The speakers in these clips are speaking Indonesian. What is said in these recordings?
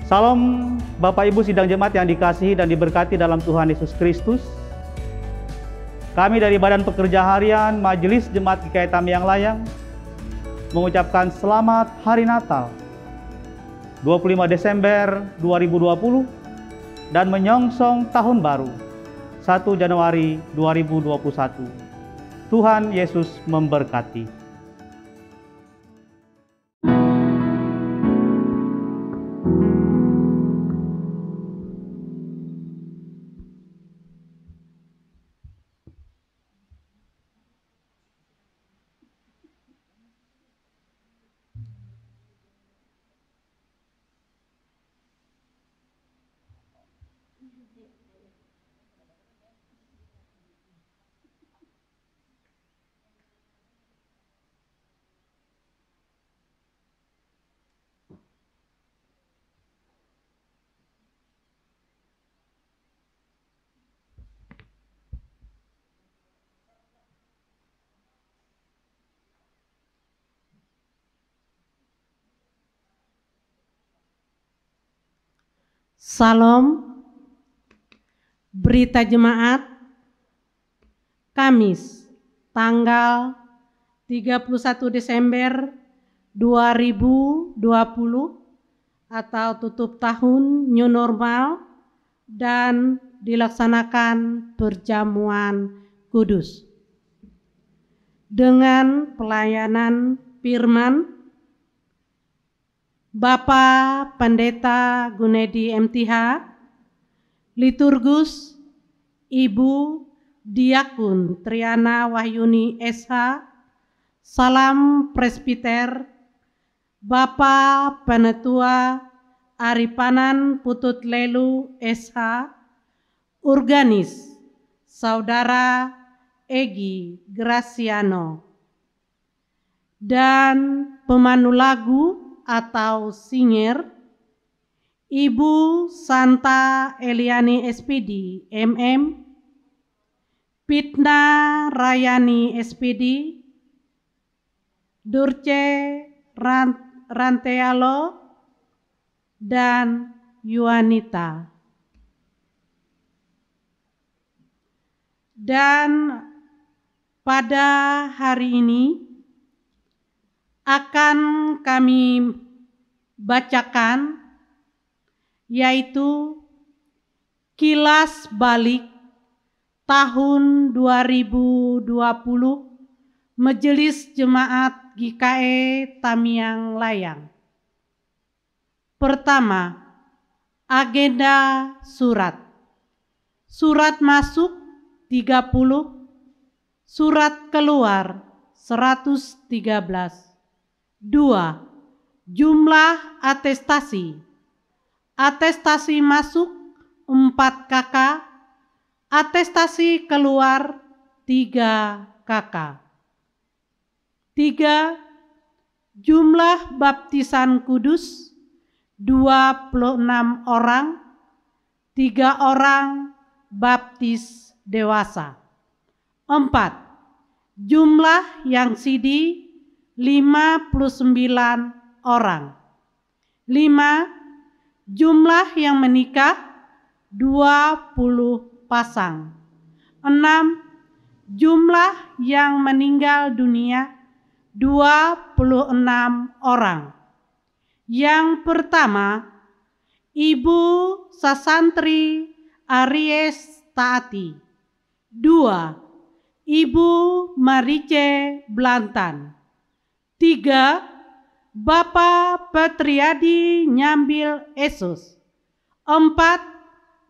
Salam Bapak Ibu sidang jemaat yang dikasihi dan diberkati dalam Tuhan Yesus Kristus. Kami dari Badan Pekerja Harian Majelis Jemaat GKI Tamiang Layang mengucapkan selamat Hari Natal 25 Desember 2020 dan menyongsong Tahun Baru 1 Januari 2021. Tuhan Yesus memberkati. Salam, berita jemaat, Kamis, tanggal 31 Desember 2020 atau tutup tahun New Normal dan dilaksanakan perjamuan kudus. Dengan pelayanan firman, Bapak Pendeta Gunedi MTH, Liturgus Ibu Diakun Triana Wahyuni SH, Salam Presbiter, Bapak Penetua Aripanan Putut Lelu SH, Organis Saudara Egi Graciano, dan pemandu lagu atau singer Ibu Santa Eliani SPD MM, Pitna Rayani SPD, Durce Rantealo, dan Yuanita. Dan pada hari ini akan kami bacakan yaitu kilas balik tahun 2020 Majelis Jemaat GKI Tamiang Layang. Pertama, agenda surat. Surat masuk 30, surat keluar 113. 2. Jumlah atestasi. Atestasi masuk 4 KK, atestasi keluar 3 KK. 3. Jumlah baptisan kudus 26 orang, 3 orang baptis dewasa. 4. Jumlah yang sidi 59 orang. 5. Jumlah yang menikah 20 pasang. 6. Jumlah yang meninggal dunia 26 orang. Yang pertama, Ibu Sasantri Aries Taati. 2. Ibu Marice Blantan. 3. Bapak Petriadi Nyambil Esus. 4.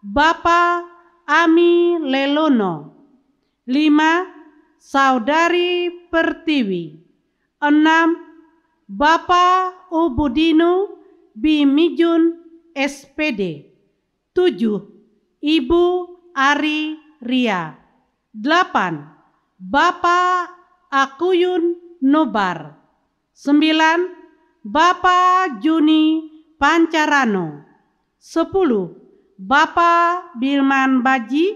Bapak Ami Lelono. 5. Saudari Pertiwi. 6. Bapak Ubudinu Bimijun SPD. 7. Ibu Ari Ria. 8. Bapak Akuyun Nobar. 9. Bapak Juni Pancarano. 10. Bapak Bilman Baji.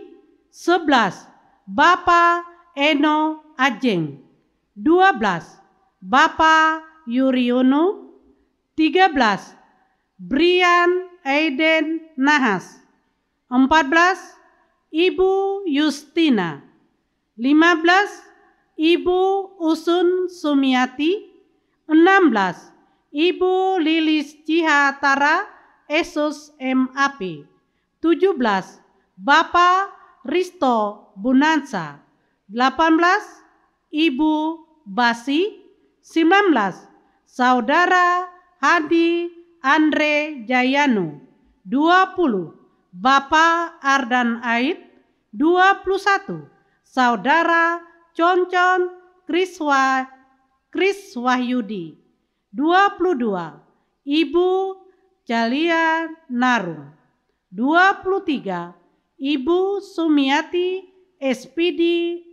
11. Bapak Eno Ajeng. 12. Bapak Yuriono. 13. Brian Aiden Nahas. 14, Ibu Justina. 15, Ibu Usun Sumiati. 16, Ibu Lilis Cihatara Esus MAP. 17, Bapak Risto Bunansa. 18, Ibu Basi. 19, Saudara Hadi Andre Jayanu. 20, Bapak Ardan Ait. 21, Saudara Concon Kris Wahyudi. 22, Ibu Jalia Narung. 23, Ibu Sumiati SPD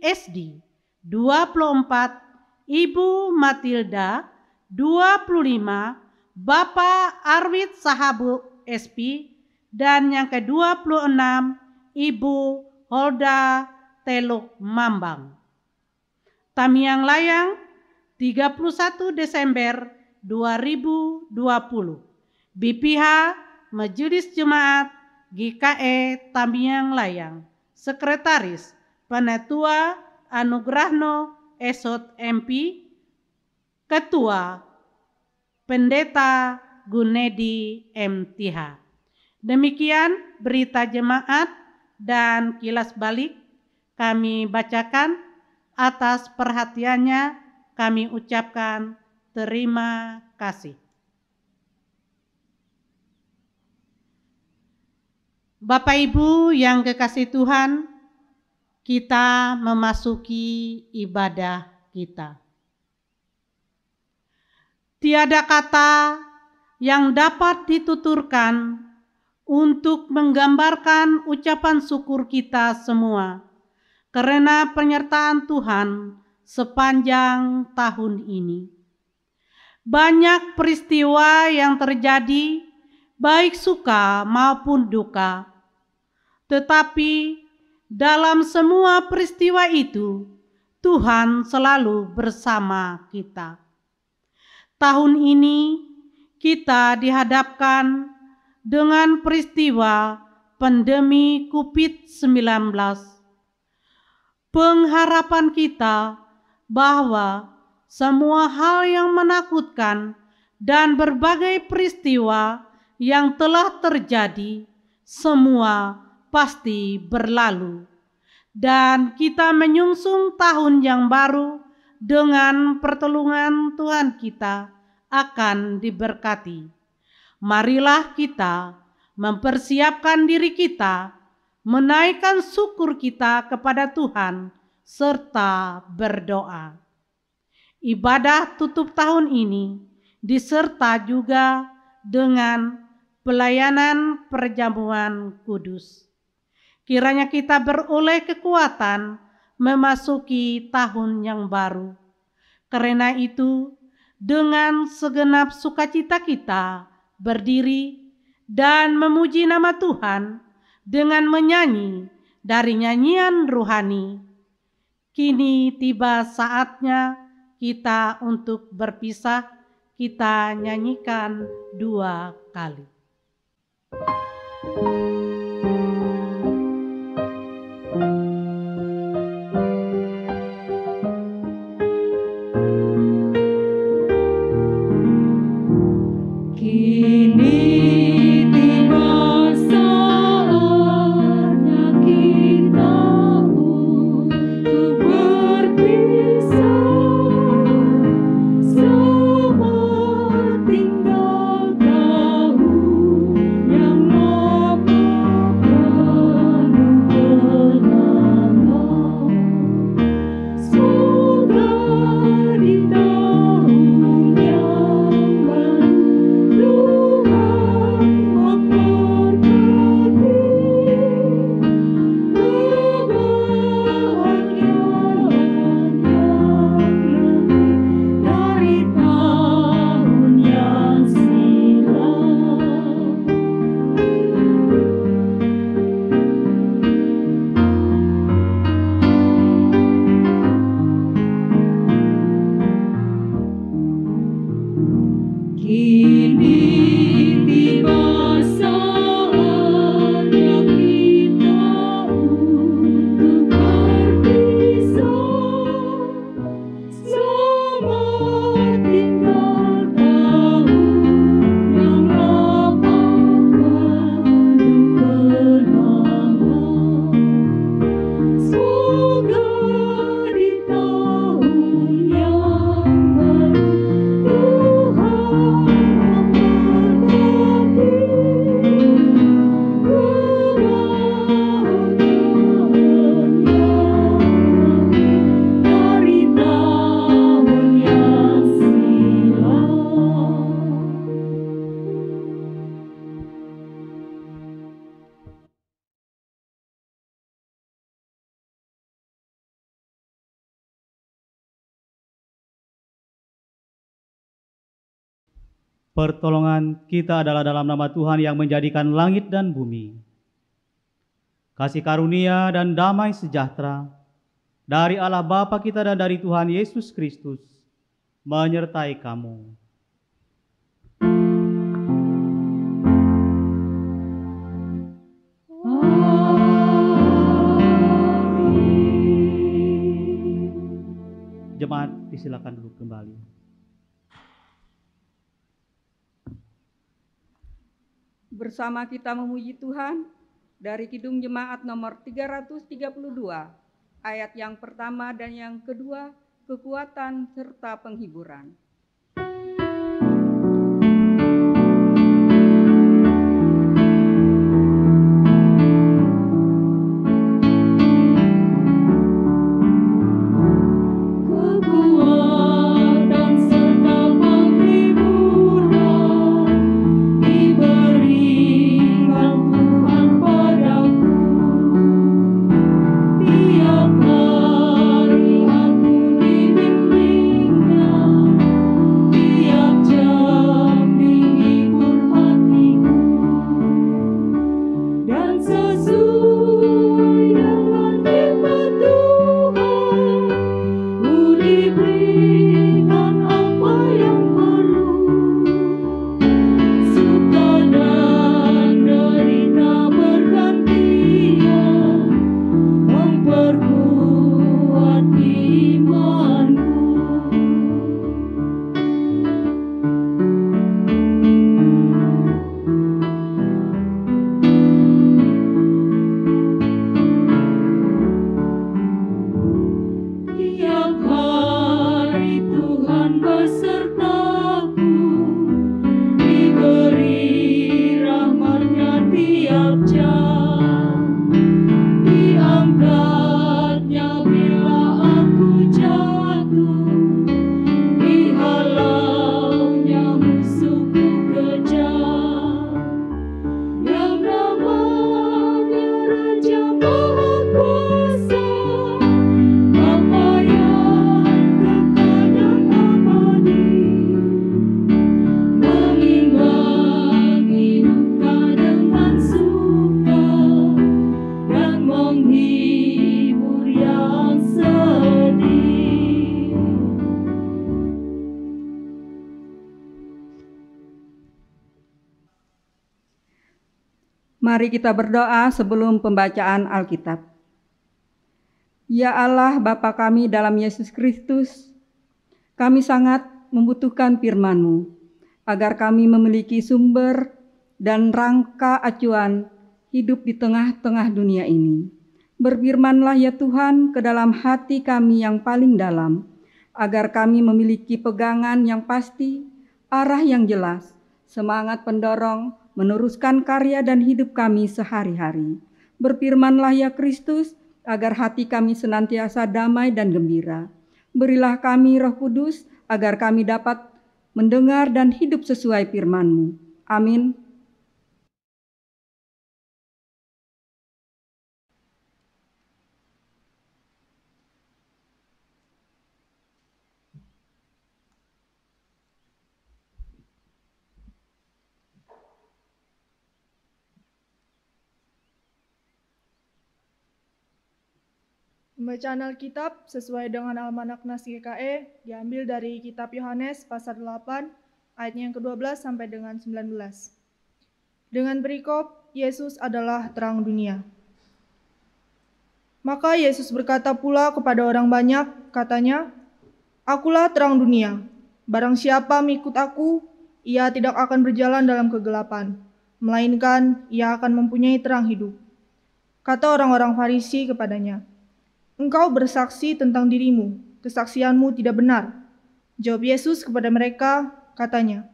SD. 24, Ibu Matilda. 25, Bapak Arwid Sahabu SP. Dan yang ke-26, Ibu Holda Teluk Mambang. Tamiang Layang, 31 Desember 2020. BPH Majelis Jemaat GKE Tamiang Layang. Sekretaris Penetua Anugrahno Esot MP. Ketua Pendeta Gunedi MTH. Demikian berita jemaat dan kilas balik kami bacakan. Atas perhatiannya kami ucapkan terima kasih. Bapak Ibu yang kekasih Tuhan, kita memasuki ibadah kita. Tiada kata yang dapat dituturkan untuk menggambarkan ucapan syukur kita semua karena penyertaan Tuhan sepanjang tahun ini. Banyak peristiwa yang terjadi, baik suka maupun duka. Tetapi dalam semua peristiwa itu, Tuhan selalu bersama kita. Tahun ini kita dihadapkan dengan peristiwa pandemi COVID-19. Pengharapan kita bahwa semua hal yang menakutkan dan berbagai peristiwa yang telah terjadi semua pasti berlalu, dan kita menyungsung tahun yang baru dengan pertolongan Tuhan kita akan diberkati. Marilah kita mempersiapkan diri kita, menaikkan syukur kita kepada Tuhan, serta berdoa. Ibadah tutup tahun ini diserta juga dengan pelayanan perjamuan kudus. Kiranya kita beroleh kekuatan memasuki tahun yang baru. Karena itu, dengan segenap sukacita kita berdiri dan memuji nama Tuhan dengan menyanyi dari nyanyian rohani. Kini tiba saatnya kita untuk berpisah. Kita nyanyikan 2 kali. Kini tiba saatnya Pertolongan kita adalah dalam nama Tuhan yang menjadikan langit dan bumi. Kasih karunia dan damai sejahtera dari Allah Bapa kita dan dari Tuhan Yesus Kristus menyertai kamu. Jemaat disilakan duduk kembali. Bersama kita memuji Tuhan dari Kidung Jemaat nomor 332, ayat yang pertama dan yang kedua, kekuatan serta penghiburan. Mari kita berdoa sebelum pembacaan Alkitab. Ya Allah, Bapa kami dalam Yesus Kristus, kami sangat membutuhkan firman-Mu, agar kami memiliki sumber dan rangka acuan hidup di tengah-tengah dunia ini. Berfirmanlah ya Tuhan ke dalam hati kami yang paling dalam, agar kami memiliki pegangan yang pasti, arah yang jelas, semangat pendorong, meneruskan karya dan hidup kami sehari-hari. Berfirmanlah ya Kristus, agar hati kami senantiasa damai dan gembira. Berilah kami Roh Kudus, agar kami dapat mendengar dan hidup sesuai firman-Mu. Amin. Pembacaan Alkitab sesuai dengan Almanak Nas GKE diambil dari Kitab Yohanes pasal 8 ayatnya yang ke-12 sampai dengan 19. Dengan perikop, Yesus adalah terang dunia. Maka Yesus berkata pula kepada orang banyak, katanya, "Akulah terang dunia. Barang siapa mengikut aku, ia tidak akan berjalan dalam kegelapan, melainkan ia akan mempunyai terang hidup." Kata orang-orang Farisi kepadanya, "Engkau bersaksi tentang dirimu, kesaksianmu tidak benar." Jawab Yesus kepada mereka, katanya,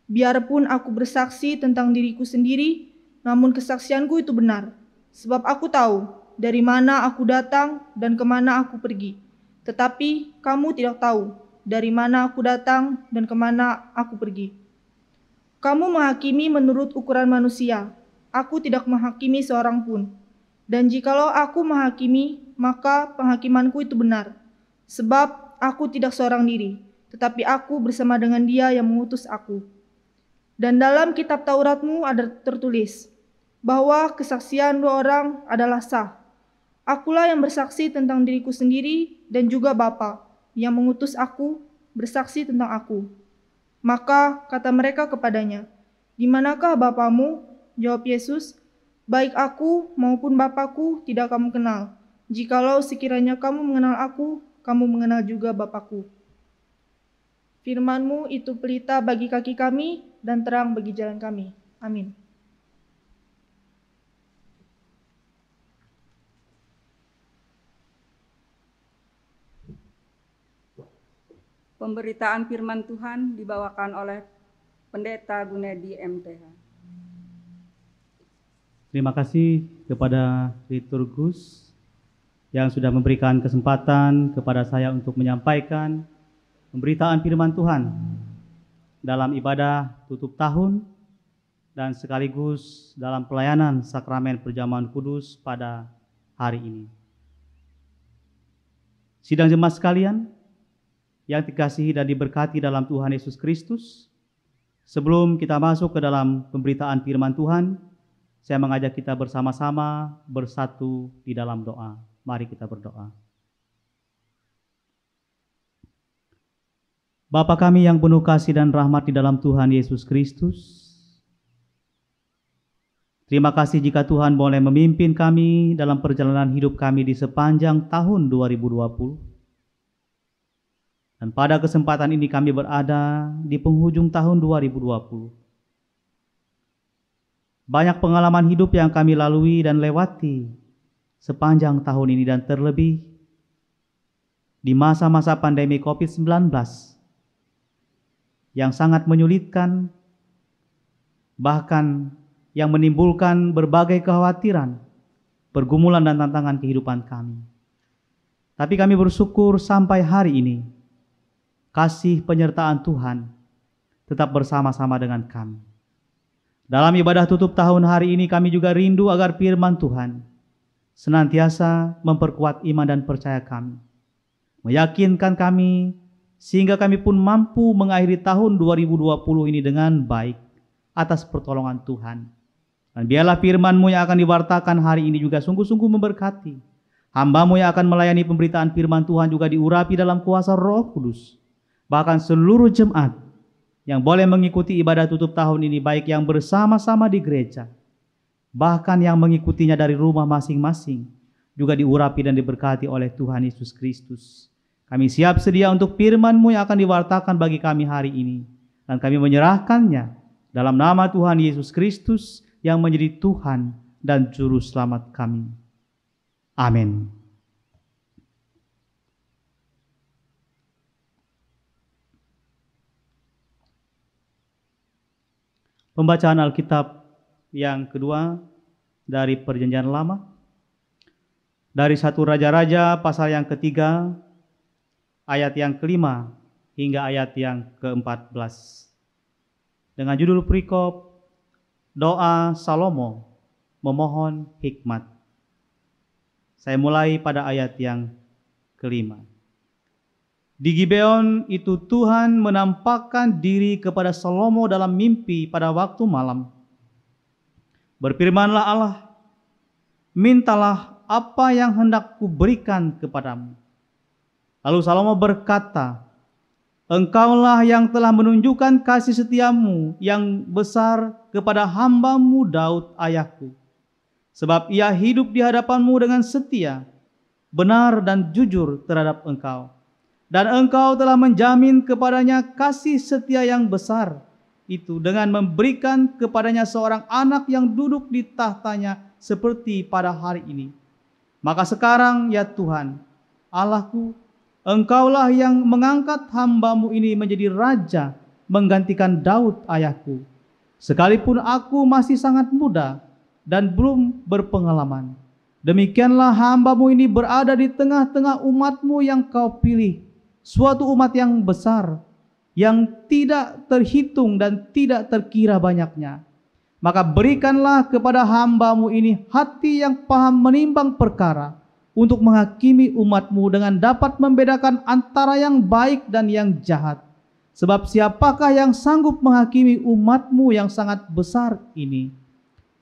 "Biarpun aku bersaksi tentang diriku sendiri, namun kesaksianku itu benar. Sebab aku tahu dari mana aku datang dan kemana aku pergi. Tetapi kamu tidak tahu dari mana aku datang dan kemana aku pergi. Kamu menghakimi menurut ukuran manusia. Aku tidak menghakimi seorang pun. Dan jikalau aku menghakimi, maka penghakimanku itu benar. Sebab aku tidak seorang diri, tetapi aku bersama dengan Dia yang mengutus aku. Dan dalam kitab Tauratmu ada tertulis bahwa kesaksian 2 orang adalah sah. Akulah yang bersaksi tentang diriku sendiri dan juga Bapa yang mengutus aku bersaksi tentang aku. Maka kata mereka kepadanya, "Di manakah Bapamu?" Jawab Yesus, "Baik aku maupun Bapakku tidak kamu kenal. Jikalau sekiranya kamu mengenal aku, kamu mengenal juga Bapakku." Firman-Mu itu pelita bagi kaki kami dan terang bagi jalan kami. Amin. Pemberitaan firman Tuhan dibawakan oleh Pendeta Gunedi MTH. Terima kasih kepada liturgus yang sudah memberikan kesempatan kepada saya untuk menyampaikan pemberitaan firman Tuhan dalam ibadah tutup tahun dan sekaligus dalam pelayanan sakramen perjamuan kudus pada hari ini. Sidang jemaat sekalian yang dikasihi dan diberkati dalam Tuhan Yesus Kristus, sebelum kita masuk ke dalam pemberitaan firman Tuhan, saya mengajak kita bersama-sama bersatu di dalam doa. Mari kita berdoa. Bapa kami yang penuh kasih dan rahmat di dalam Tuhan Yesus Kristus, terima kasih jika Tuhan boleh memimpin kami dalam perjalanan hidup kami di sepanjang tahun 2020. Dan pada kesempatan ini kami berada di penghujung tahun 2020. Banyak pengalaman hidup yang kami lalui dan lewati sepanjang tahun ini dan terlebih di masa-masa pandemi COVID-19 yang sangat menyulitkan, bahkan yang menimbulkan berbagai kekhawatiran, pergumulan dan tantangan kehidupan kami. Tapi kami bersyukur sampai hari ini, kasih penyertaan Tuhan tetap bersama-sama dengan kami. Dalam ibadah tutup tahun hari ini kami juga rindu agar firman Tuhan senantiasa memperkuat iman dan percaya kami, meyakinkan kami sehingga kami pun mampu mengakhiri tahun 2020 ini dengan baik atas pertolongan Tuhan. Dan biarlah firman-Mu yang akan diwartakan hari ini juga sungguh-sungguh memberkati. Hamba-Mu yang akan melayani pemberitaan firman Tuhan juga diurapi dalam kuasa Roh Kudus. Bahkan seluruh jemaat yang boleh mengikuti ibadah tutup tahun ini, baik yang bersama-sama di gereja, bahkan yang mengikutinya dari rumah masing-masing, juga diurapi dan diberkati oleh Tuhan Yesus Kristus. Kami siap sedia untuk firman-Mu yang akan diwartakan bagi kami hari ini, dan kami menyerahkannya dalam nama Tuhan Yesus Kristus yang menjadi Tuhan dan Juru Selamat kami. Amin. Pembacaan Alkitab yang kedua dari Perjanjian Lama, dari 1 Raja-Raja pasal yang ketiga, ayat yang kelima hingga ayat yang ke-14. Dengan judul perikop, Doa Salomo Memohon Hikmat. Saya mulai pada ayat yang kelima. Di Gibeon itu Tuhan menampakkan diri kepada Salomo dalam mimpi pada waktu malam. Berfirmanlah Allah, mintalah apa yang hendak kuberikan kepadamu. Lalu Salomo berkata, Engkaulah yang telah menunjukkan kasih setiamu yang besar kepada hamba-Mu Daud ayahku. Sebab ia hidup di hadapan-Mu dengan setia, benar dan jujur terhadap Engkau. Dan Engkau telah menjamin kepadanya kasih setia yang besar itu dengan memberikan kepadanya seorang anak yang duduk di tahtanya seperti pada hari ini. Maka sekarang ya Tuhan, Allahku, Engkaulah yang mengangkat hamba-Mu ini menjadi raja menggantikan Daud ayahku. Sekalipun aku masih sangat muda dan belum berpengalaman. Demikianlah hamba-Mu ini berada di tengah-tengah umat-Mu yang Kau pilih. Suatu umat yang besar, yang tidak terhitung dan tidak terkira banyaknya. Maka berikanlah kepada hamba-Mu ini hati yang paham menimbang perkara, untuk menghakimi umat-Mu dengan dapat membedakan antara yang baik dan yang jahat, Sebab siapakah yang sanggup menghakimi umatmu yang sangat besar ini?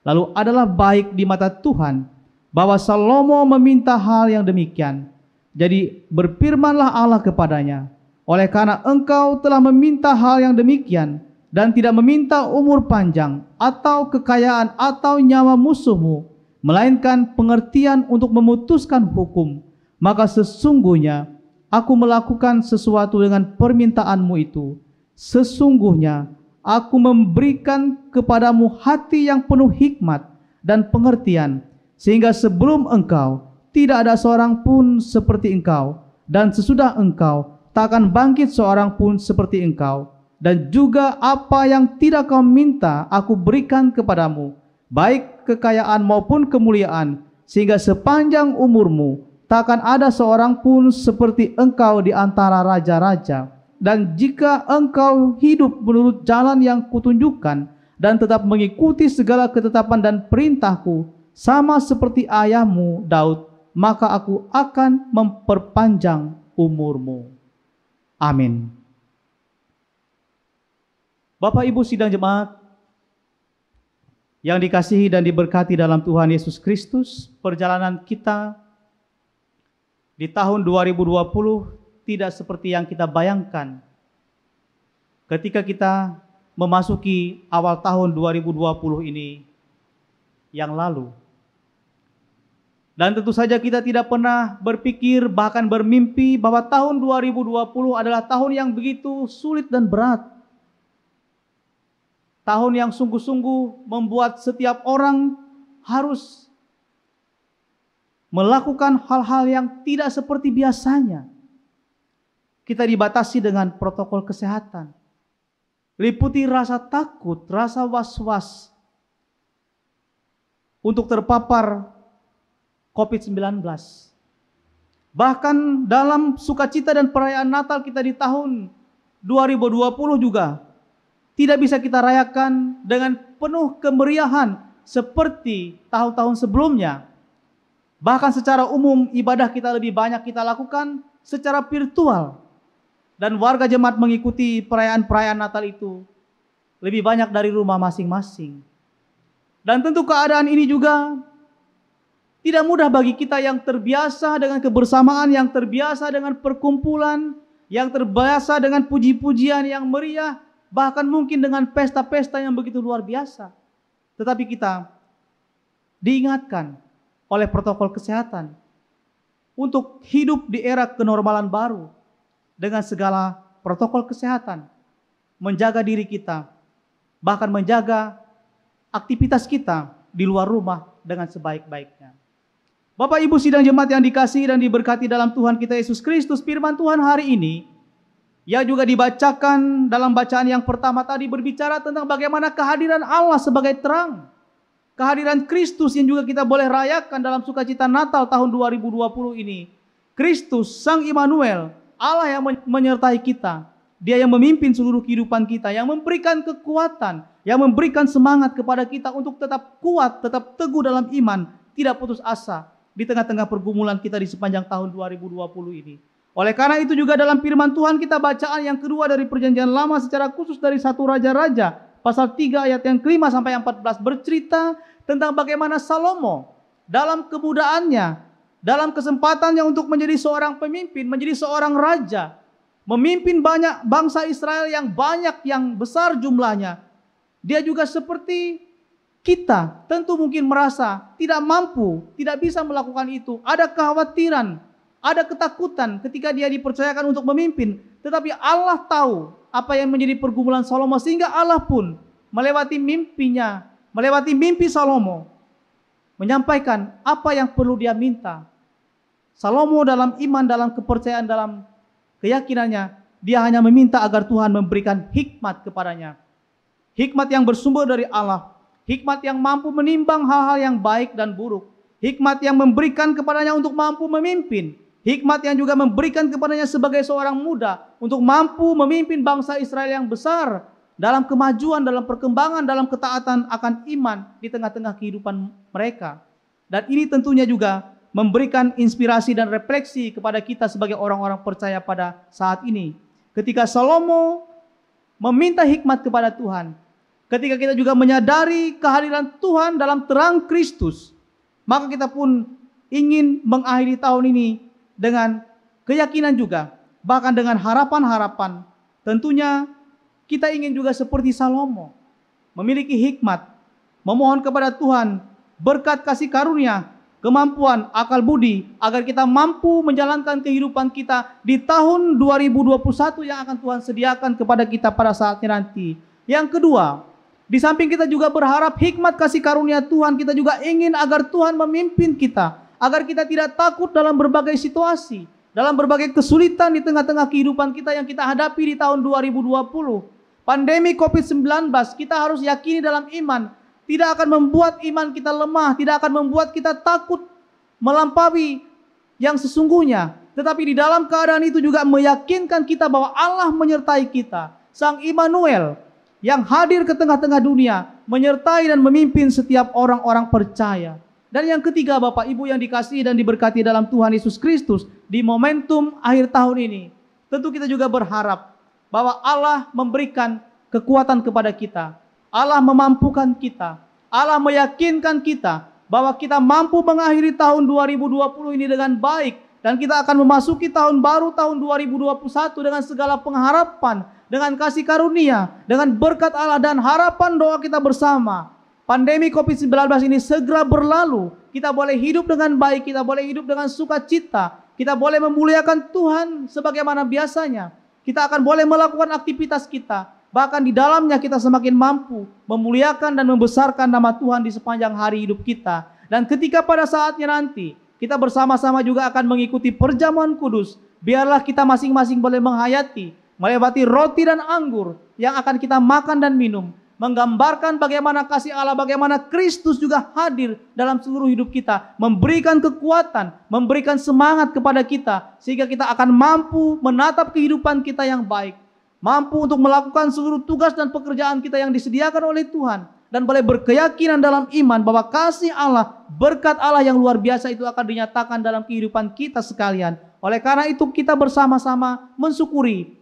Lalu adalah baik di mata Tuhan bahwa Salomo meminta hal yang demikian. Jadi berfirmanlah Allah kepadanya, oleh karena engkau telah meminta hal yang demikian dan tidak meminta umur panjang atau kekayaan atau nyawa musuhmu, melainkan pengertian untuk memutuskan hukum, maka sesungguhnya aku melakukan sesuatu dengan permintaanmu itu. Sesungguhnya aku memberikan kepadamu hati yang penuh hikmat dan pengertian, sehingga sebelum engkau tidak ada seorang pun seperti engkau, dan sesudah engkau tak akan bangkit seorang pun seperti engkau. Dan juga apa yang tidak kau minta aku berikan kepadamu, baik kekayaan maupun kemuliaan, sehingga sepanjang umurmu tak akan ada seorang pun seperti engkau di antara raja-raja. Dan jika engkau hidup menurut jalan yang kutunjukkan dan tetap mengikuti segala ketetapan dan perintahku, sama seperti ayahmu Daud, maka aku akan memperpanjang umurmu. Amin. Bapak Ibu sidang jemaat yang dikasihi dan diberkati dalam Tuhan Yesus Kristus, perjalanan kita di tahun 2020 tidak seperti yang kita bayangkan ketika kita memasuki awal tahun 2020 ini yang lalu. Dan tentu saja kita tidak pernah berpikir, bahkan bermimpi bahwa tahun 2020 adalah tahun yang begitu sulit dan berat. Tahun yang sungguh-sungguh membuat setiap orang harus melakukan hal-hal yang tidak seperti biasanya. Kita dibatasi dengan protokol kesehatan. Liputi rasa takut, rasa was-was untuk terpapar COVID-19. Bahkan dalam sukacita dan perayaan Natal kita di tahun 2020 juga tidak bisa kita rayakan dengan penuh kemeriahan seperti tahun-tahun sebelumnya. Bahkan secara umum ibadah kita lebih banyak kita lakukan secara virtual. Dan warga jemaat mengikuti perayaan-perayaan Natal itu lebih banyak dari rumah masing-masing. Dan tentu keadaan ini juga tidak mudah bagi kita yang terbiasa dengan kebersamaan, yang terbiasa dengan perkumpulan, yang terbiasa dengan puji-pujian yang meriah, bahkan mungkin dengan pesta-pesta yang begitu luar biasa. Tetapi kita diingatkan oleh protokol kesehatan untuk hidup di era kenormalan baru dengan segala protokol kesehatan, menjaga diri kita, bahkan menjaga aktivitas kita di luar rumah dengan sebaik-baiknya. Bapak Ibu sidang jemaat yang dikasihi dan diberkati dalam Tuhan kita Yesus Kristus, firman Tuhan hari ini yang juga dibacakan dalam bacaan yang pertama tadi berbicara tentang bagaimana kehadiran Allah sebagai terang. Kehadiran Kristus yang juga kita boleh rayakan dalam sukacita Natal tahun 2020 ini. Kristus, Sang Immanuel, Allah yang menyertai kita. Dia yang memimpin seluruh kehidupan kita, yang memberikan kekuatan, yang memberikan semangat kepada kita untuk tetap kuat, tetap teguh dalam iman, tidak putus asa di tengah-tengah pergumulan kita di sepanjang tahun 2020 ini. Oleh karena itu juga dalam firman Tuhan kita bacaan yang kedua dari perjanjian lama secara khusus dari 1 Raja-Raja pasal 3 ayat yang ke-5 sampai 14 bercerita tentang bagaimana Salomo dalam kemudaannya, dalam kesempatannya untuk menjadi seorang pemimpin, menjadi seorang raja, memimpin banyak bangsa Israel yang banyak, yang besar jumlahnya. Dia juga seperti kita tentu mungkin merasa tidak mampu, tidak bisa melakukan itu. Ada kekhawatiran, ada ketakutan ketika dia dipercayakan untuk memimpin. Tetapi Allah tahu apa yang menjadi pergumulan Salomo, sehingga Allah pun melewati mimpinya, melewati mimpi Salomo, menyampaikan apa yang perlu dia minta. Salomo dalam iman, dalam kepercayaan, dalam keyakinannya, dia hanya meminta agar Tuhan memberikan hikmat kepadanya. Hikmat yang bersumber dari Allah. Hikmat yang mampu menimbang hal-hal yang baik dan buruk. Hikmat yang memberikan kepadanya untuk mampu memimpin. Hikmat yang juga memberikan kepadanya sebagai seorang muda untuk mampu memimpin bangsa Israel yang besar dalam kemajuan, dalam perkembangan, dalam ketaatan akan iman di tengah-tengah kehidupan mereka. Dan ini tentunya juga memberikan inspirasi dan refleksi kepada kita sebagai orang-orang percaya pada saat ini. Ketika Salomo meminta hikmat kepada Tuhan, ketika kita juga menyadari kehadiran Tuhan dalam terang Kristus, maka kita pun ingin mengakhiri tahun ini dengan keyakinan juga, bahkan dengan harapan-harapan. Tentunya kita ingin juga seperti Salomo, memiliki hikmat, memohon kepada Tuhan berkat kasih karunia, kemampuan, akal budi, agar kita mampu menjalankan kehidupan kita di tahun 2021 yang akan Tuhan sediakan kepada kita pada saatnya nanti. Yang kedua, di samping kita juga berharap hikmat kasih karunia Tuhan, kita juga ingin agar Tuhan memimpin kita, agar kita tidak takut dalam berbagai situasi, dalam berbagai kesulitan di tengah-tengah kehidupan kita yang kita hadapi di tahun 2020. Pandemi COVID-19, kita harus yakini dalam iman, tidak akan membuat iman kita lemah, tidak akan membuat kita takut melampaui yang sesungguhnya. Tetapi di dalam keadaan itu juga meyakinkan kita bahwa Allah menyertai kita. Sang Immanuel yang hadir ke tengah-tengah dunia, menyertai dan memimpin setiap orang-orang percaya. Dan yang ketiga, Bapak Ibu yang dikasihi dan diberkati dalam Tuhan Yesus Kristus, di momentum akhir tahun ini, tentu kita juga berharap bahwa Allah memberikan kekuatan kepada kita. Allah memampukan kita. Allah meyakinkan kita bahwa kita mampu mengakhiri tahun 2020 ini dengan baik. Dan kita akan memasuki tahun baru, tahun 2021 dengan segala pengharapan, dengan kasih karunia, dengan berkat Allah dan harapan doa kita bersama. Pandemi COVID-19 ini segera berlalu. Kita boleh hidup dengan baik, kita boleh hidup dengan sukacita. Kita boleh memuliakan Tuhan sebagaimana biasanya. Kita akan boleh melakukan aktivitas kita. Bahkan di dalamnya kita semakin mampu memuliakan dan membesarkan nama Tuhan di sepanjang hari hidup kita. Dan ketika pada saatnya nanti kita bersama-sama juga akan mengikuti perjamuan kudus, biarlah kita masing-masing boleh menghayati, melewati roti dan anggur yang akan kita makan dan minum, menggambarkan bagaimana kasih Allah, bagaimana Kristus juga hadir dalam seluruh hidup kita, memberikan kekuatan, memberikan semangat kepada kita, sehingga kita akan mampu menatap kehidupan kita yang baik, mampu untuk melakukan seluruh tugas dan pekerjaan kita yang disediakan oleh Tuhan, dan boleh berkeyakinan dalam iman bahwa kasih Allah, berkat Allah yang luar biasa itu akan dinyatakan dalam kehidupan kita sekalian. Oleh karena itu kita bersama-sama mensyukuri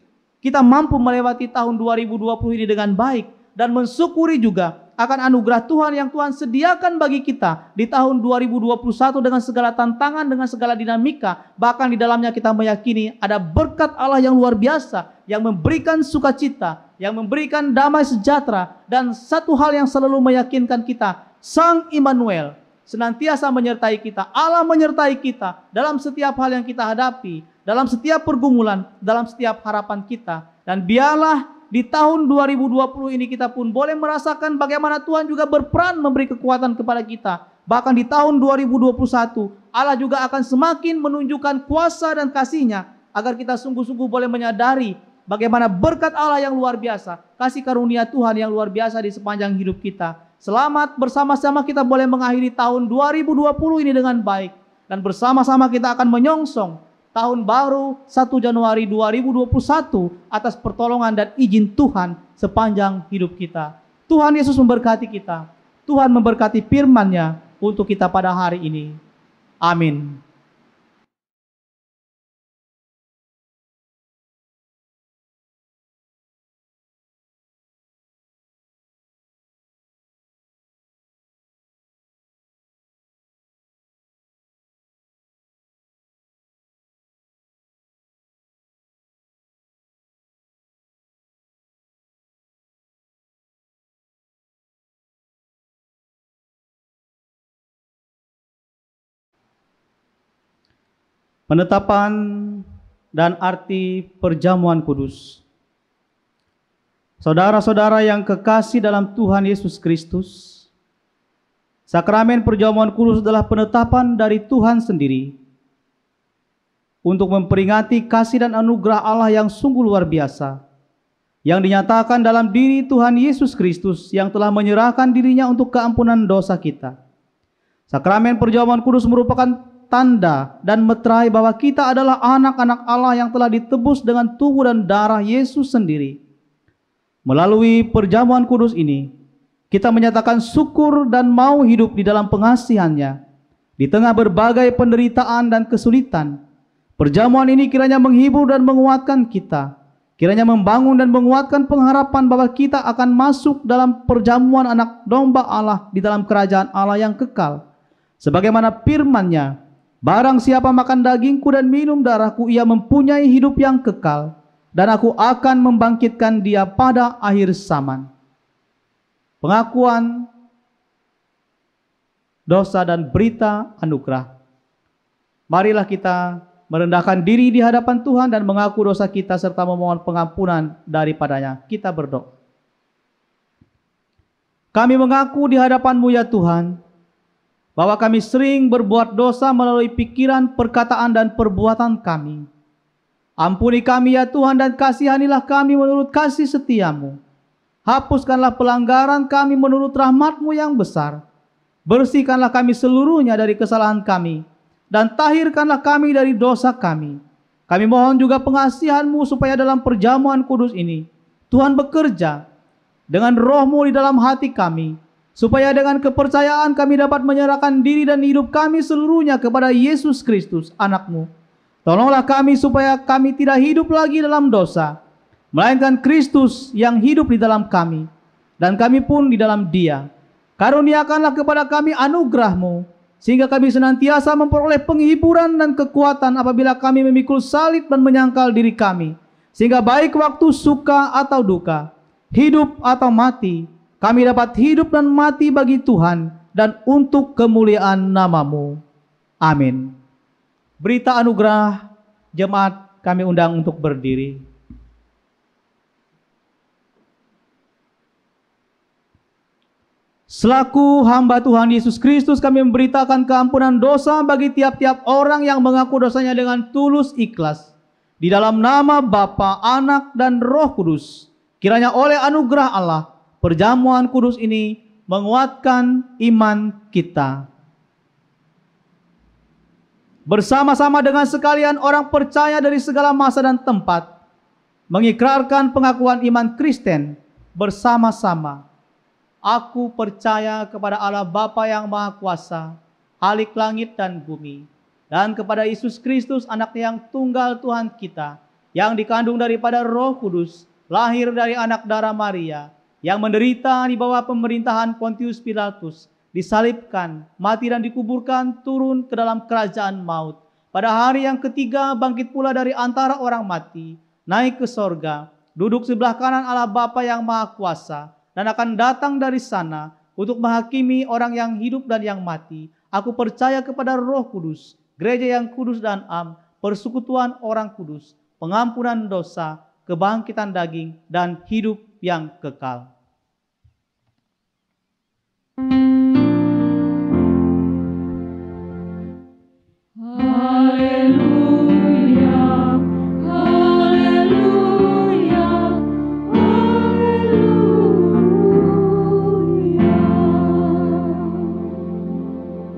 kita mampu melewati tahun 2020 ini dengan baik, dan mensyukuri juga akan anugerah Tuhan yang Tuhan sediakan bagi kita di tahun 2021 dengan segala tantangan, dengan segala dinamika. Bahkan di dalamnya kita meyakini ada berkat Allah yang luar biasa, yang memberikan sukacita, yang memberikan damai sejahtera. Dan satu hal yang selalu meyakinkan kita, Sang Immanuel senantiasa menyertai kita. Allah menyertai kita dalam setiap hal yang kita hadapi, dalam setiap pergumulan, dalam setiap harapan kita. Dan biarlah di tahun 2020 ini kita pun boleh merasakan bagaimana Tuhan juga berperan memberi kekuatan kepada kita. Bahkan di tahun 2021 Allah juga akan semakin menunjukkan kuasa dan kasih-Nya, agar kita sungguh-sungguh boleh menyadari bagaimana berkat Allah yang luar biasa, kasih karunia Tuhan yang luar biasa di sepanjang hidup kita. Selamat bersama-sama kita boleh mengakhiri tahun 2020 ini dengan baik, dan bersama-sama kita akan menyongsong tahun baru 1 Januari 2021 atas pertolongan dan izin Tuhan sepanjang hidup kita. Tuhan Yesus memberkati kita. Tuhan memberkati firman-Nya untuk kita pada hari ini. Amin. Penetapan dan arti perjamuan kudus. Saudara-saudara yang kekasih dalam Tuhan Yesus Kristus, sakramen perjamuan kudus adalah penetapan dari Tuhan sendiri untuk memperingati kasih dan anugerah Allah yang sungguh luar biasa, yang dinyatakan dalam diri Tuhan Yesus Kristus yang telah menyerahkan dirinya untuk keampunan dosa kita. Sakramen perjamuan kudus merupakan tanda dan meterai bahwa kita adalah anak-anak Allah yang telah ditebus dengan tubuh dan darah Yesus sendiri. Melalui perjamuan kudus ini, kita menyatakan syukur dan mau hidup di dalam pengasihan-Nya. Di tengah berbagai penderitaan dan kesulitan, perjamuan ini kiranya menghibur dan menguatkan kita, Kiranya membangun dan menguatkan pengharapan bahwa kita akan masuk dalam perjamuan anak domba Allah di dalam kerajaan Allah yang kekal. Sebagaimana firman-Nya, barang siapa makan dagingku dan minum darahku, ia mempunyai hidup yang kekal, dan aku akan membangkitkan dia pada akhir zaman. Pengakuan dosa dan berita anugerah. Marilah kita merendahkan diri di hadapan Tuhan dan mengaku dosa kita serta memohon pengampunan daripadanya. Kita berdoa. Kami mengaku di hadapan-Mu ya Tuhan, bahwa kami sering berbuat dosa melalui pikiran, perkataan, dan perbuatan kami. Ampuni kami ya Tuhan dan kasihanilah kami menurut kasih setia-Mu. Hapuskanlah pelanggaran kami menurut rahmat-Mu yang besar. Bersihkanlah kami seluruhnya dari kesalahan kami, dan tahirkanlah kami dari dosa kami. Kami mohon juga pengasihan-Mu supaya dalam perjamuan kudus ini, Tuhan bekerja dengan Roh-Mu di dalam hati kami, supaya dengan kepercayaan kami dapat menyerahkan diri dan hidup kami seluruhnya kepada Yesus Kristus, Anak-Mu. Tolonglah kami supaya kami tidak hidup lagi dalam dosa, melainkan Kristus yang hidup di dalam kami, dan kami pun di dalam Dia. Karuniakanlah kepada kami anugerah-Mu, sehingga kami senantiasa memperoleh penghiburan dan kekuatan apabila kami memikul salib dan menyangkal diri kami, sehingga baik waktu suka atau duka, hidup atau mati, kami dapat hidup dan mati bagi Tuhan dan untuk kemuliaan nama-Mu. Amin. Berita anugerah, jemaat kami undang untuk berdiri. Selaku hamba Tuhan Yesus Kristus, kami memberitakan keampunan dosa bagi tiap-tiap orang yang mengaku dosanya dengan tulus ikhlas. Di dalam nama Bapa, Anak, dan Roh Kudus, kiranya oleh anugerah Allah, perjamuan kudus ini menguatkan iman kita. Bersama-sama dengan sekalian orang percaya dari segala masa dan tempat, mengikrarkan pengakuan iman Kristen bersama-sama. Aku percaya kepada Allah Bapa yang Maha Kuasa, Khalik langit dan bumi, dan kepada Yesus Kristus, Anak-Nya yang tunggal Tuhan kita, yang dikandung daripada Roh Kudus, lahir dari anak darah Maria, yang menderita di bawah pemerintahan Pontius Pilatus, disalibkan, mati dan dikuburkan, turun ke dalam kerajaan maut. Pada hari yang ketiga bangkit pula dari antara orang mati, naik ke sorga, duduk sebelah kanan Allah Bapa yang Maha Kuasa, dan akan datang dari sana untuk menghakimi orang yang hidup dan yang mati. Aku percaya kepada Roh Kudus, gereja yang kudus dan am, persekutuan orang kudus, pengampunan dosa, kebangkitan daging, dan hidup yang kekal.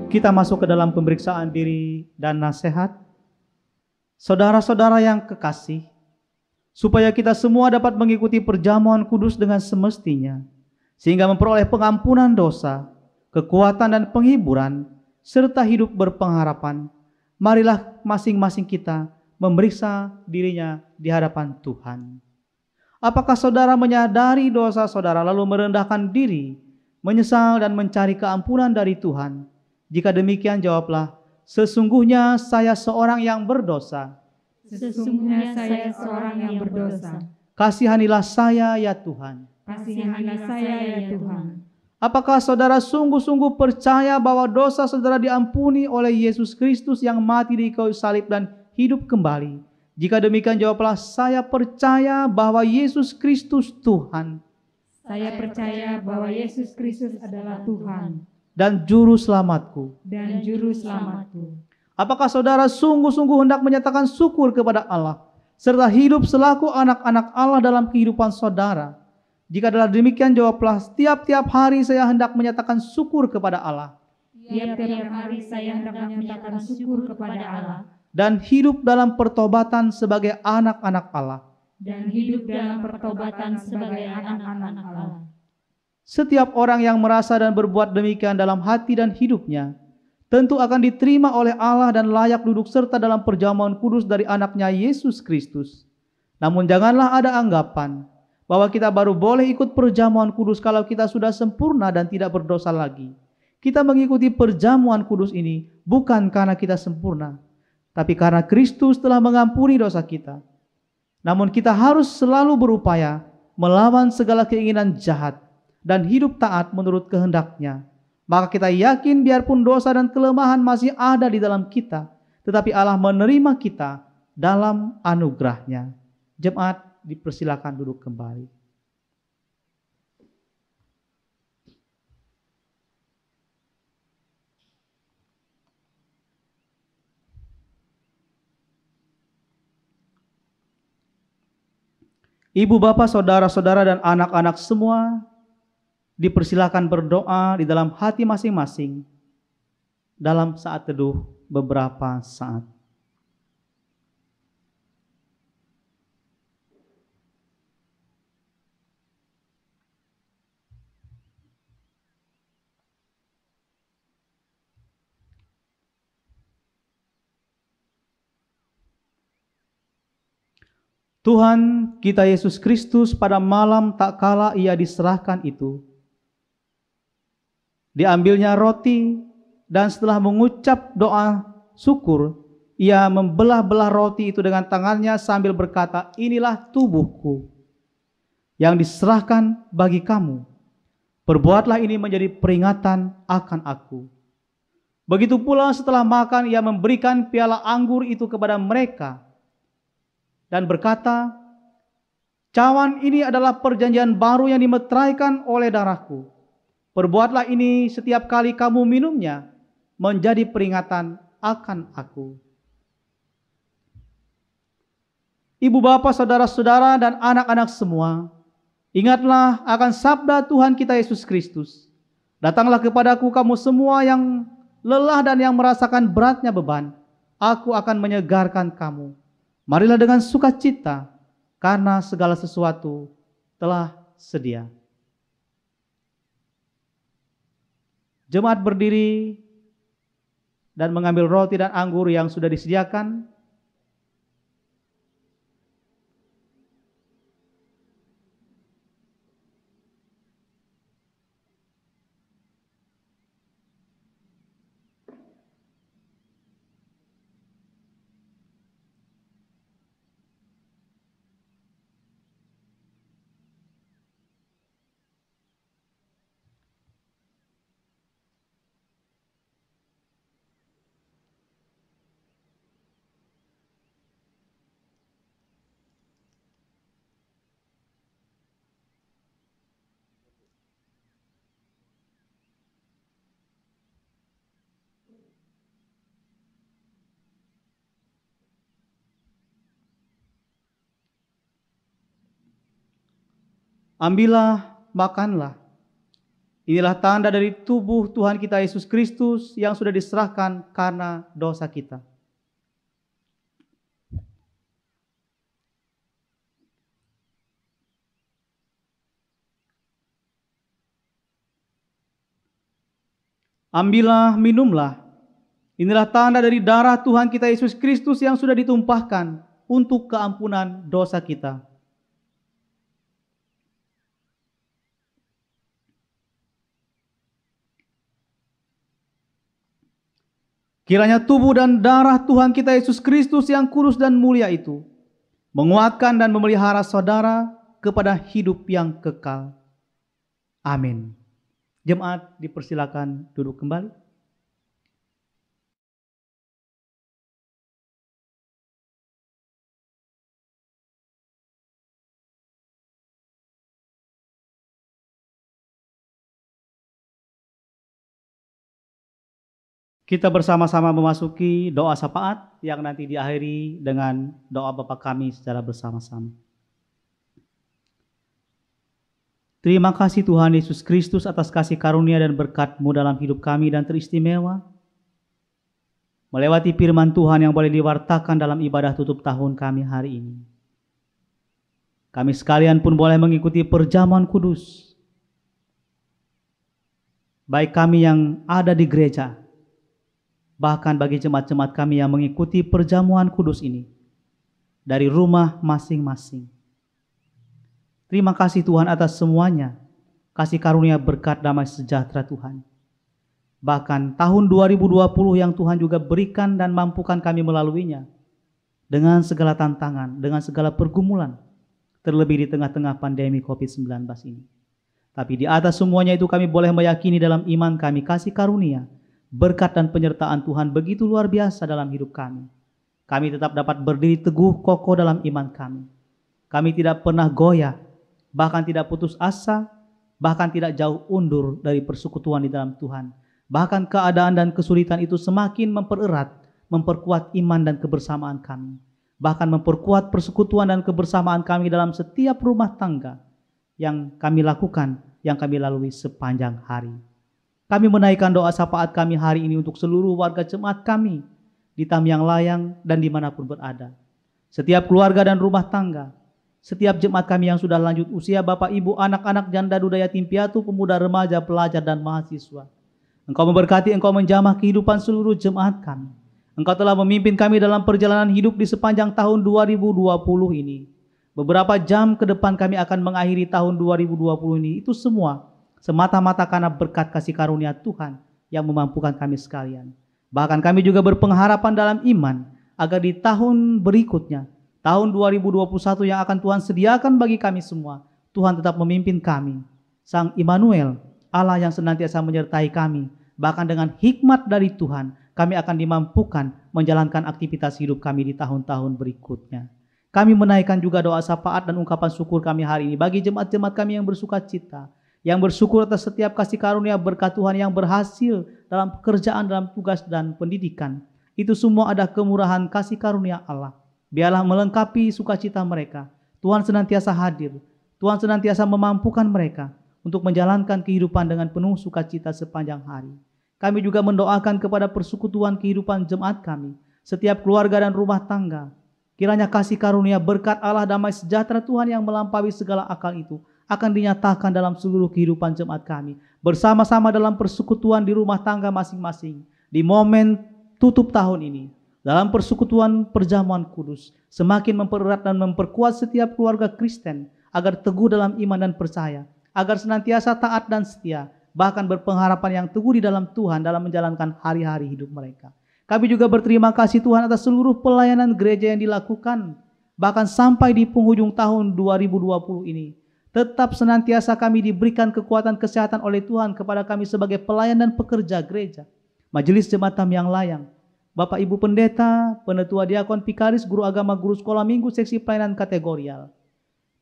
Kita masuk ke dalam pemeriksaan diri dan nasihat. Saudara-saudara yang kekasih, supaya kita semua dapat mengikuti perjamuan kudus dengan semestinya, sehingga memperoleh pengampunan dosa, kekuatan dan penghiburan, serta hidup berpengharapan, marilah masing-masing kita memeriksa dirinya di hadapan Tuhan. Apakah saudara menyadari dosa saudara lalu merendahkan diri, menyesal dan mencari keampunan dari Tuhan? Jika demikian, jawablah, sesungguhnya saya seorang yang berdosa. Sesungguhnya saya seorang yang berdosa. Kasihanilah saya ya Tuhan. Kasihanilah saya ya Tuhan. Apakah saudara sungguh-sungguh percaya bahwa dosa saudara diampuni oleh Yesus Kristus yang mati di kayu salib dan hidup kembali? Jika demikian, jawablah, saya percaya bahwa Yesus Kristus Tuhan. Saya percaya bahwa Yesus Kristus adalah Tuhan dan juru selamatku. dan juru selamatku. Apakah saudara sungguh-sungguh hendak menyatakan syukur kepada Allah, serta hidup selaku anak-anak Allah dalam kehidupan saudara? Jika adalah demikian, jawablah, tiap-tiap hari saya hendak menyatakan syukur kepada Allah. Tiap-tiap hari saya hendak menyatakan syukur kepada Allah. Dan hidup dalam pertobatan sebagai anak-anak Allah. Dan hidup dalam pertobatan sebagai anak-anak Allah. Setiap orang yang merasa dan berbuat demikian dalam hati dan hidupnya, tentu akan diterima oleh Allah dan layak duduk serta dalam perjamuan kudus dari Anak-Nya Yesus Kristus. Namun janganlah ada anggapan bahwa kita baru boleh ikut perjamuan kudus kalau kita sudah sempurna dan tidak berdosa lagi. Kita mengikuti perjamuan kudus ini bukan karena kita sempurna, tapi karena Kristus telah mengampuni dosa kita. Namun kita harus selalu berupaya melawan segala keinginan jahat dan hidup taat menurut kehendak-Nya. Maka kita yakin biarpun dosa dan kelemahan masih ada di dalam kita, tetapi Allah menerima kita dalam anugerah-Nya. Jemaat dipersilakan duduk kembali. Ibu, bapak, saudara-saudara, dan anak-anak semua dipersilakan berdoa di dalam hati masing-masing dalam saat teduh beberapa saat. Tuhan kita Yesus Kristus pada malam tak kala Ia diserahkan itu, diambilnya roti dan setelah mengucap doa syukur, Ia membelah-belah roti itu dengan tangannya sambil berkata, "Inilah tubuhku yang diserahkan bagi kamu. Perbuatlah ini menjadi peringatan akan aku." Begitu pula setelah makan Ia memberikan piala anggur itu kepada mereka dan berkata, "Cawan ini adalah perjanjian baru yang dimeteraikan oleh darahku. Perbuatlah ini setiap kali kamu minumnya menjadi peringatan akan aku." Ibu, bapak, saudara-saudara, dan anak-anak semua, ingatlah akan sabda Tuhan kita Yesus Kristus. "Datanglah kepadaku kamu semua yang lelah dan yang merasakan beratnya beban, aku akan menyegarkan kamu. Marilah dengan sukacita, karena segala sesuatu telah sedia." Jemaat berdiri dan mengambil roti dan anggur yang sudah disediakan. Ambillah, makanlah. Inilah tanda dari tubuh Tuhan kita Yesus Kristus yang sudah diserahkan karena dosa kita. Ambillah, minumlah. Inilah tanda dari darah Tuhan kita Yesus Kristus yang sudah ditumpahkan untuk keampunan dosa kita. Kiranya tubuh dan darah Tuhan kita Yesus Kristus yang kudus dan mulia itu menguatkan dan memelihara saudara kepada hidup yang kekal. Amin. Jemaat dipersilakan duduk kembali. Kita bersama-sama memasuki doa syafaat yang nanti diakhiri dengan doa Bapa kami secara bersama-sama. Terima kasih Tuhan Yesus Kristus atas kasih karunia dan berkat-Mu dalam hidup kami dan teristimewa melewati firman Tuhan yang boleh diwartakan dalam ibadah tutup tahun kami hari ini. Kami sekalian pun boleh mengikuti perjamuan kudus, baik kami yang ada di gereja, bahkan bagi jemaat-jemaat kami yang mengikuti perjamuan kudus ini dari rumah masing-masing. Terima kasih Tuhan atas semuanya, kasih karunia berkat damai sejahtera Tuhan. Bahkan tahun 2020 yang Tuhan juga berikan dan mampukan kami melaluinya, dengan segala tantangan, dengan segala pergumulan, terlebih di tengah-tengah pandemi COVID-19 ini. Tapi di atas semuanya itu kami boleh meyakini dalam iman kami kasih karunia, berkat dan penyertaan Tuhan begitu luar biasa dalam hidup kami. Kami tetap dapat berdiri teguh kokoh dalam iman kami. Kami tidak pernah goyah, bahkan tidak putus asa, bahkan tidak jauh undur dari persekutuan di dalam Tuhan. Bahkan keadaan dan kesulitan itu semakin mempererat, memperkuat iman dan kebersamaan kami. Bahkan memperkuat persekutuan dan kebersamaan kami dalam setiap rumah tangga yang kami lakukan, yang kami lalui sepanjang hari. Kami menaikkan doa syafaat kami hari ini untuk seluruh warga jemaat kami di Tamyang Layang dan dimanapun berada. Setiap keluarga dan rumah tangga, setiap jemaat kami yang sudah lanjut usia, bapak, ibu, anak-anak, janda, duda, yatim piatu, pemuda, remaja, pelajar, dan mahasiswa. Engkau memberkati, Engkau menjamah kehidupan seluruh jemaat kami. Engkau telah memimpin kami dalam perjalanan hidup di sepanjang tahun 2020 ini. Beberapa jam ke depan kami akan mengakhiri tahun 2020 ini. Itu semua semata-mata karena berkat kasih karunia Tuhan yang memampukan kami sekalian. Bahkan kami juga berpengharapan dalam iman agar di tahun berikutnya, tahun 2021 yang akan Tuhan sediakan bagi kami semua, Tuhan tetap memimpin kami. Sang Immanuel, Allah yang senantiasa menyertai kami, bahkan dengan hikmat dari Tuhan, kami akan dimampukan menjalankan aktivitas hidup kami di tahun-tahun berikutnya. Kami menaikkan juga doa syafaat dan ungkapan syukur kami hari ini bagi jemaat-jemaat kami yang bersuka cita, yang bersyukur atas setiap kasih karunia berkat Tuhan yang berhasil dalam pekerjaan, dalam tugas dan pendidikan. Itu semua ada kemurahan kasih karunia Allah. Biarlah melengkapi sukacita mereka. Tuhan senantiasa hadir. Tuhan senantiasa memampukan mereka untuk menjalankan kehidupan dengan penuh sukacita sepanjang hari. Kami juga mendoakan kepada persekutuan kehidupan jemaat kami, setiap keluarga dan rumah tangga. Kiranya kasih karunia berkat Allah damai sejahtera Tuhan yang melampaui segala akal itu akan dinyatakan dalam seluruh kehidupan jemaat kami. Bersama-sama dalam persekutuan di rumah tangga masing-masing. Di momen tutup tahun ini, dalam persekutuan perjamuan kudus, semakin mempererat dan memperkuat setiap keluarga Kristen agar teguh dalam iman dan percaya, agar senantiasa taat dan setia, bahkan berpengharapan yang teguh di dalam Tuhan dalam menjalankan hari-hari hidup mereka. Kami juga berterima kasih Tuhan atas seluruh pelayanan gereja yang dilakukan, bahkan sampai di penghujung tahun 2020 ini. Tetap senantiasa kami diberikan kekuatan kesehatan oleh Tuhan kepada kami sebagai pelayan dan pekerja gereja, Majelis Jemaat Tamyang Layang, Bapak Ibu Pendeta, Penetua Diakon Pikaris, Guru Agama, Guru Sekolah Minggu, Seksi Pelayanan Kategorial,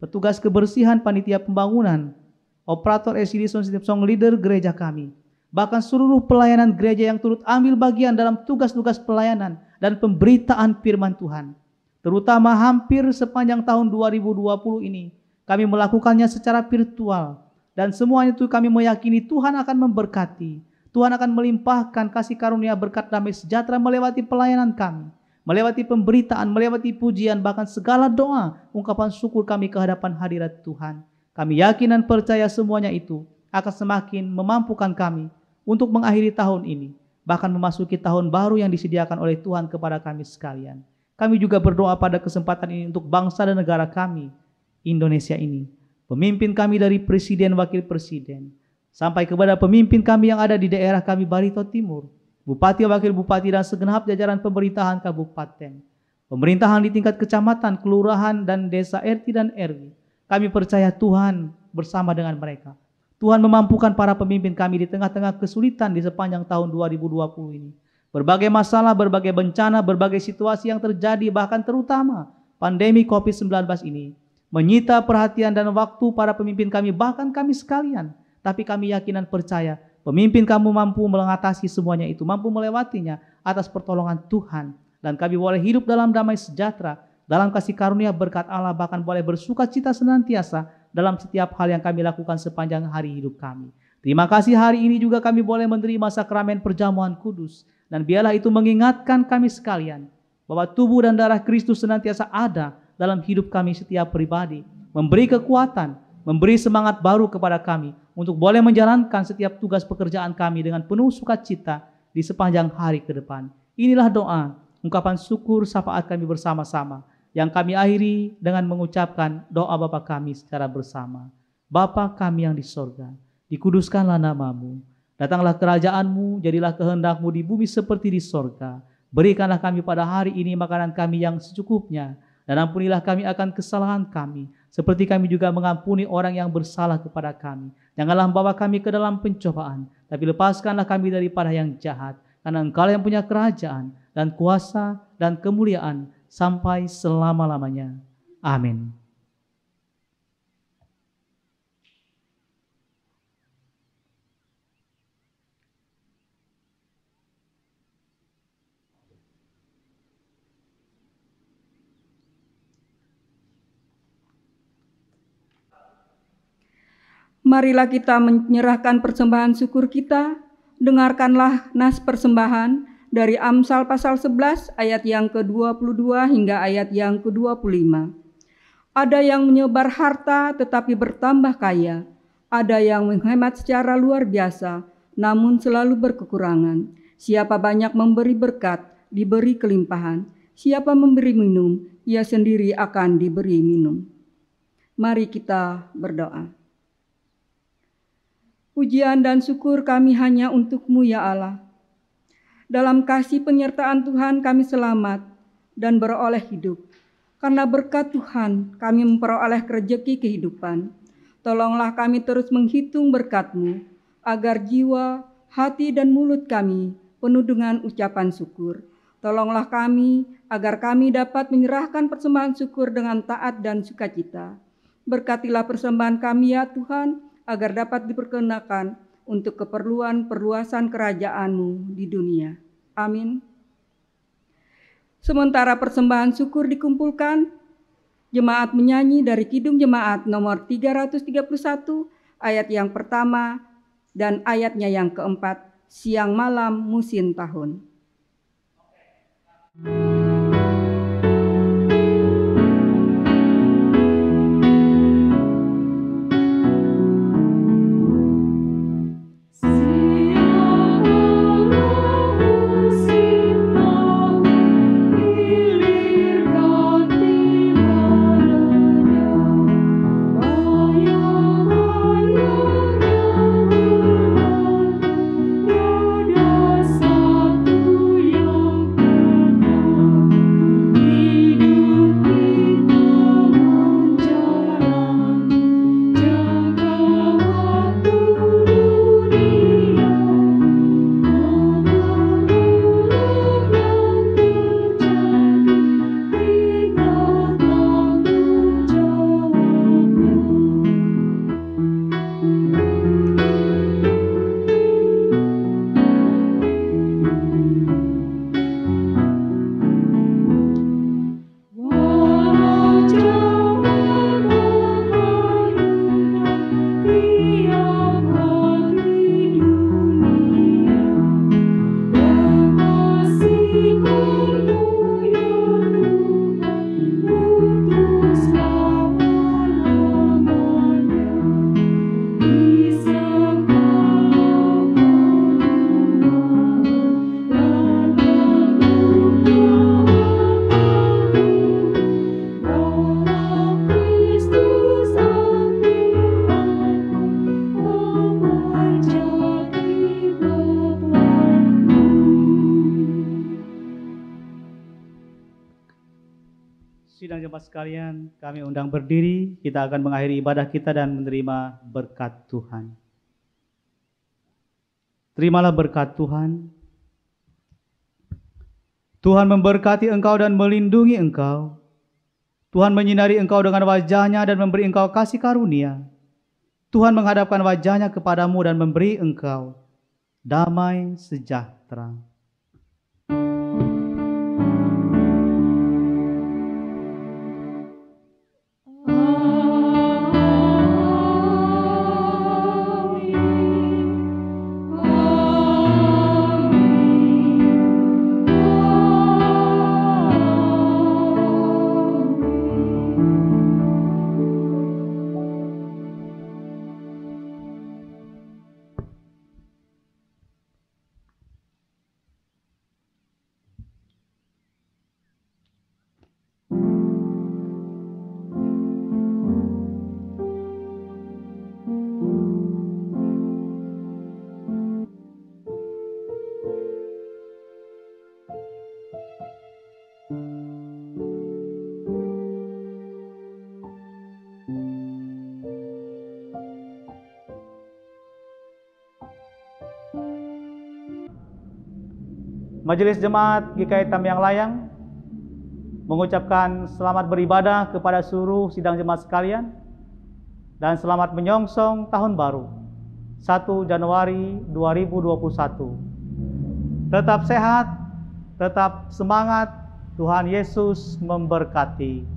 petugas kebersihan, panitia pembangunan, operator LCD Sound System Song Leader gereja kami, bahkan seluruh pelayanan gereja yang turut ambil bagian dalam tugas-tugas pelayanan dan pemberitaan firman Tuhan. Terutama hampir sepanjang tahun 2020 ini, kami melakukannya secara virtual. Dan semuanya itu kami meyakini Tuhan akan memberkati. Tuhan akan melimpahkan kasih karunia berkat damai sejahtera melewati pelayanan kami, melewati pemberitaan, melewati pujian, bahkan segala doa, ungkapan syukur kami ke hadapan hadirat Tuhan. Kami yakin dan percaya semuanya itu akan semakin memampukan kami untuk mengakhiri tahun ini, bahkan memasuki tahun baru yang disediakan oleh Tuhan kepada kami sekalian. Kami juga berdoa pada kesempatan ini untuk bangsa dan negara kami, Indonesia ini. Pemimpin kami dari Presiden, Wakil Presiden, sampai kepada pemimpin kami yang ada di daerah kami Barito Timur, Bupati, Wakil Bupati, dan segenap jajaran pemerintahan kabupaten, pemerintahan di tingkat kecamatan, kelurahan, dan desa RT dan RW. Kami percaya Tuhan bersama dengan mereka. Tuhan memampukan para pemimpin kami di tengah-tengah kesulitan di sepanjang tahun 2020 ini. Berbagai masalah, berbagai bencana, berbagai situasi yang terjadi, bahkan terutama pandemi COVID-19 ini, menyita perhatian dan waktu para pemimpin kami, bahkan kami sekalian. Tapi kami yakin dan percaya, pemimpin kamu mampu mengatasi semuanya itu, mampu melewatinya atas pertolongan Tuhan. Dan kami boleh hidup dalam damai sejahtera, dalam kasih karunia berkat Allah, bahkan boleh bersuka cita senantiasa dalam setiap hal yang kami lakukan sepanjang hari hidup kami. Terima kasih hari ini juga kami boleh menerima sakramen perjamuan kudus. Dan biarlah itu mengingatkan kami sekalian bahwa tubuh dan darah Kristus senantiasa ada dalam hidup kami setiap pribadi. Memberi kekuatan, memberi semangat baru kepada kami untuk boleh menjalankan setiap tugas pekerjaan kami dengan penuh sukacita di sepanjang hari ke depan. Inilah doa, ungkapan syukur, syafaat kami bersama-sama. yang kami akhiri dengan mengucapkan doa Bapa kami secara bersama. Bapa kami yang di sorga, dikuduskanlah namamu, datanglah kerajaan-Mu, jadilah kehendak-Mu di bumi seperti di sorga. Berikanlah kami pada hari ini makanan kami yang secukupnya, dan ampunilah kami akan kesalahan kami, seperti kami juga mengampuni orang yang bersalah kepada kami. Janganlah membawa kami ke dalam pencobaan, tapi lepaskanlah kami daripada yang jahat, karena Engkau yang punya kerajaan, dan kuasa, dan kemuliaan, sampai selama-lamanya. Amin. Marilah kita menyerahkan persembahan syukur kita. Dengarkanlah nas persembahan dari Amsal pasal 11 ayat yang ke-22 hingga ayat yang ke-25. Ada yang menyebar harta tetapi bertambah kaya. Ada yang menghemat secara luar biasa namun selalu berkekurangan. Siapa banyak memberi berkat, diberi kelimpahan. Siapa memberi minum, ia sendiri akan diberi minum. Mari kita berdoa. Pujian dan syukur kami hanya untuk-Mu ya Allah. Dalam kasih penyertaan Tuhan kami selamat dan beroleh hidup. Karena berkat Tuhan kami memperoleh rezeki kehidupan. Tolonglah kami terus menghitung berkat-Mu, agar jiwa, hati dan mulut kami penuh dengan ucapan syukur. Tolonglah kami agar kami dapat menyerahkan persembahan syukur dengan taat dan sukacita. Berkatilah persembahan kami ya Tuhan, agar dapat diperkenakan untuk keperluan perluasan kerajaan-Mu di dunia. Amin. Sementara persembahan syukur dikumpulkan, jemaat menyanyi dari Kidung Jemaat nomor 331, ayat yang pertama dan ayatnya yang keempat, Siang Malam Musim Tahun. Sidang jemaat sekalian, kami undang berdiri, kita akan mengakhiri ibadah kita dan menerima berkat Tuhan. Terimalah berkat Tuhan. Tuhan memberkati engkau dan melindungi engkau. Tuhan menyinari engkau dengan wajah-Nya dan memberi engkau kasih karunia. Tuhan menghadapkan wajah-Nya kepadamu dan memberi engkau damai sejahtera. Majelis Jemaat GKI Tamiang Layang mengucapkan selamat beribadah kepada seluruh sidang jemaat sekalian dan selamat menyongsong tahun baru 1 Januari 2021. Tetap sehat, tetap semangat, Tuhan Yesus memberkati.